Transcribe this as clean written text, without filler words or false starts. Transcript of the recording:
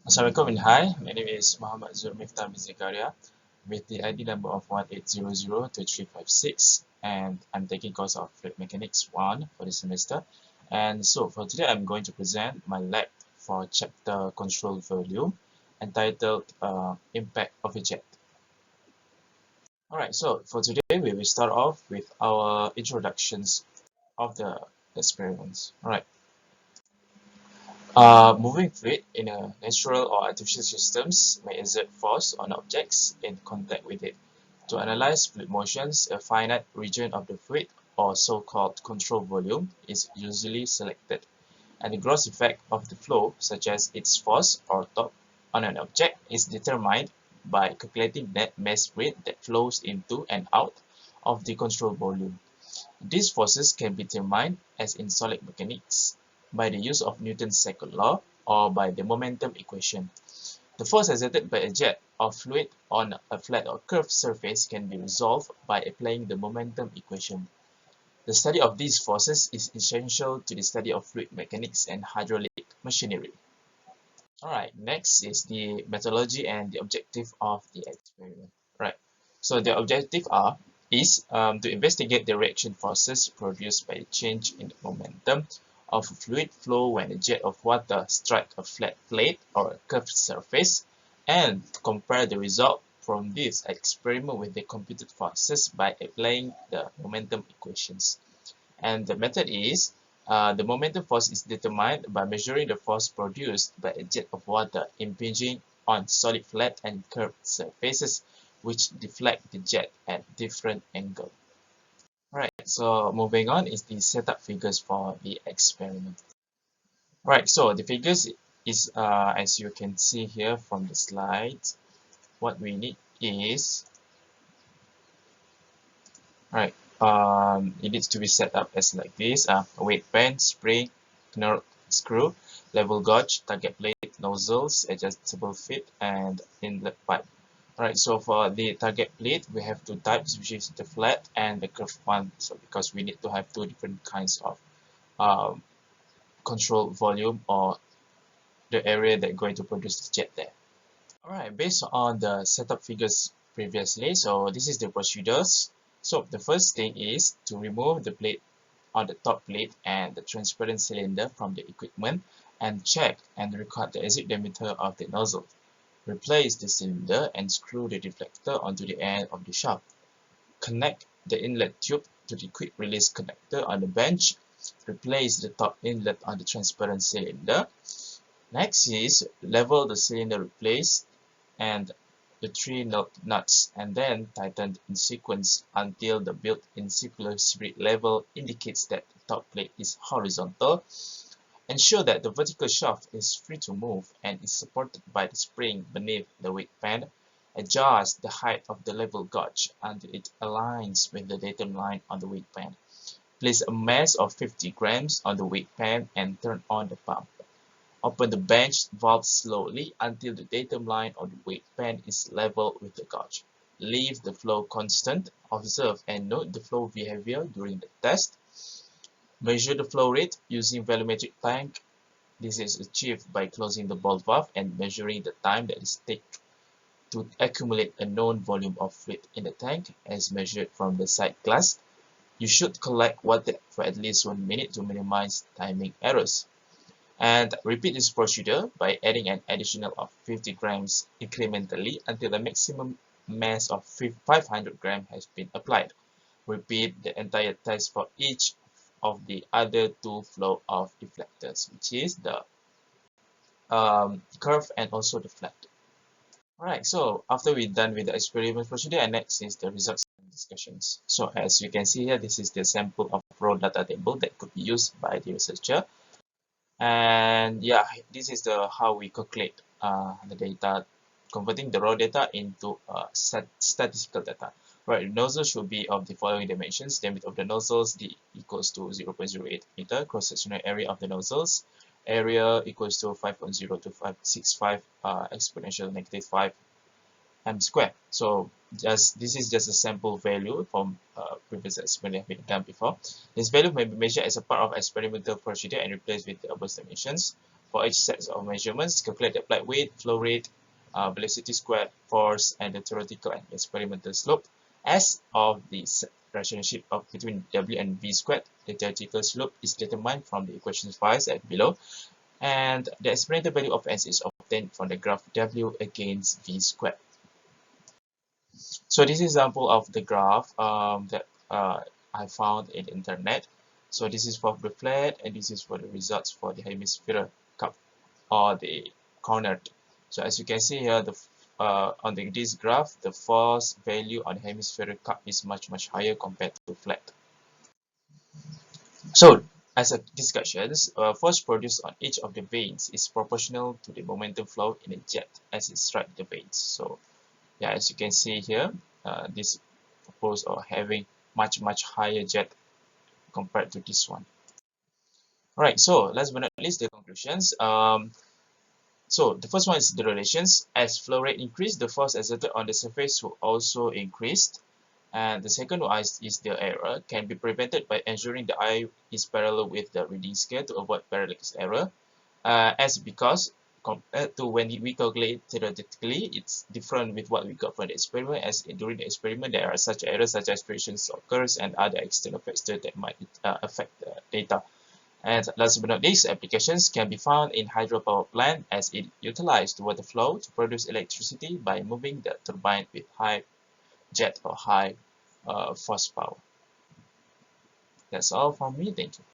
Assalamualaikum and hi, my name is Muhammad Zulmiftah Zakaria with the ID number of 18002356 and I'm taking course of Fluid Mechanics 1 for this semester. And so for today I'm going to present my lab for chapter Control Volume entitled Impact of a Jet. Alright, so for today we will start off with our introductions of the experiments. Alright. Moving fluid in a natural or artificial systems may exert force on objects in contact with it. To analyze fluid motions, a finite region of the fluid, or so-called control volume, is usually selected, and the gross effect of the flow, such as its force or torque on an object, is determined by calculating net mass rate that flows into and out of the control volume. These forces can be determined, as in solid mechanics, by the use of Newton's second law or by the momentum equation. The force exerted by a jet of fluid on a flat or curved surface can be resolved by applying the momentum equation. The study of these forces is essential to the study of fluid mechanics and hydraulic machinery. Alright, next is the methodology and the objective of the experiment. Right. So the objective is to investigate the reaction forces produced by the change in the momentum of a fluid flow when a jet of water strikes a flat plate or a curved surface, and to compare the result from this experiment with the computed forces by applying the momentum equations. And the method is the momentum force is determined by measuring the force produced by a jet of water impinging on solid flat and curved surfaces which deflect the jet at different angle. Right, so moving on is the setup figures for the experiment. Right, so the figures is as you can see here from the slides, what we need is right. It needs to be set up as like this: a weight band, spring, knurled screw, level gauge, target plate, nozzles, adjustable fit, and inlet pipe. Alright, so for the target plate, we have two types, which is the flat and the curved one. So because we need to have two different kinds of um, control volume or the area that going to produce the jet there. Alright, based on the setup figures previously, so this is the procedures. So the first thing is to remove the plate on the top plate and the transparent cylinder from the equipment and check and record the exit diameter of the nozzle. Replace the cylinder and screw the deflector onto the end of the shaft. Connect the inlet tube to the quick release connector on the bench. Replace the top inlet on the transparent cylinder. Next is level the cylinder replace and the three nuts and then tightened in sequence until the built-in circular spirit level indicates that the top plate is horizontal. Ensure that the vertical shaft is free to move and is supported by the spring beneath the weight band. Adjust the height of the level gauge until it aligns with the datum line on the weight band. Place a mass of 50 grams on the weight band and turn on the pump. Open the bench valve slowly until the datum line on the weight band is level with the gauge. Leave the flow constant. Observe and note the flow behavior during the test. Measure the flow rate using volumetric tank. This is achieved by closing the ball valve and measuring the time that it takes to accumulate a known volume of fluid in the tank as measured from the side glass. You should collect water for at least 1 minute to minimize timing errors. And repeat this procedure by adding an additional of 50 grams incrementally until the maximum mass of 500 grams has been applied. Repeat the entire test for each of the other two flow of deflectors, which is the curve and also the flat. Alright, so after we're done with the experiment procedure, and next is the results and discussions. So as you can see here, this is the sample of raw data table that could be used by the researcher. And yeah, this is the how we calculate the data, converting the raw data into statistical data. Right, the nozzle should be of the following dimensions: diameter of the nozzles d equals to 0.08 meter, cross-sectional area of the nozzles, area equals to 5.0265 exponential negative 5 m squared. So this is just a sample value from previous experiment that have been done before. This value may be measured as a part of experimental procedure and replaced with the above dimensions. For each set of measurements, calculate the applied weight, flow rate, velocity squared, force, and the theoretical and experimental slope. As of the relationship of between W and V squared, the theoretical slope is determined from the equations 5 and below, and the experimental value of S is obtained from the graph W against V squared. So this is example of the graph that I found in the internet. So this is for the flat, and this is for the results for the hemispherical cup or the cornered. So as you can see here, on this graph, the force value on the hemispherical cup is much higher compared to flat. So as a discussions, force produced on each of the vanes is proportional to the momentum flow in a jet as it strikes the vanes. So yeah, as you can see here, this proposed or having much higher jet compared to this one. Alright, so last but not least, the conclusions. So the first one is the relations. As flow rate increased, the force exerted on the surface will also increase. And the second one is the error can be prevented by ensuring the eye is parallel with the reading scale to avoid parallax error. As because compared to when we calculate theoretically, it's different with what we got from the experiment, as during the experiment there are such errors such as frictions occurs and other external factors that might affect the data. And last but not least, applications can be found in hydropower plant as it utilizes the water flow to produce electricity by moving the turbine with high jet or high force power. That's all from me. Thank you.